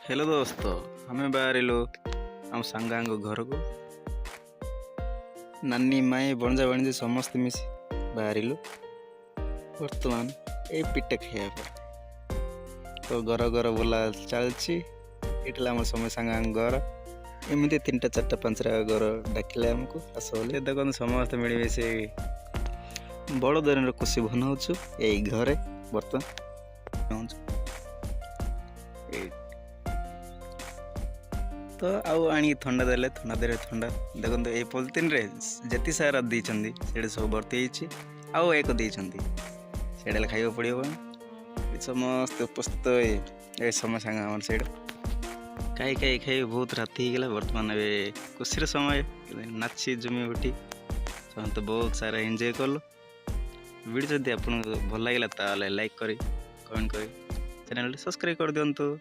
Hello दोस्तों, हमें बाहरिलु आम सांगांग घर को नानी माई बणजा बणजी समस्त मिसी बाहरिलु वर्तमान ए पिठा खाइबा तो घर घर बोला चलछि एटला हम समय सांगांग घर एमती 3टा 4टा 5टा घर डाकिले हमको आसले देखो समस्त मिलमिशे बड़ दिन खुशी बनाऊछु यही घरे बर्तमान तो आउ आनी थंडा देले थंडा देखो ये पॉलिथिन रे जति सारा दीचंदी सेडे सब भर्ती होइछि आउ एक दीचंदी सेडे खाइबो पड़िबो समस्त उपस्थित ए समय संग हमर सेड काई खाई बहुत राति गला वर्तमान ए खुशी समय नाची जमी उठी तो बहुत सारा एंजॉय करलो वीडियो जदि आपन भल लागला ताले लाइक करी कमेंट करी चैनल सब्सक्राइब कर दियंतु।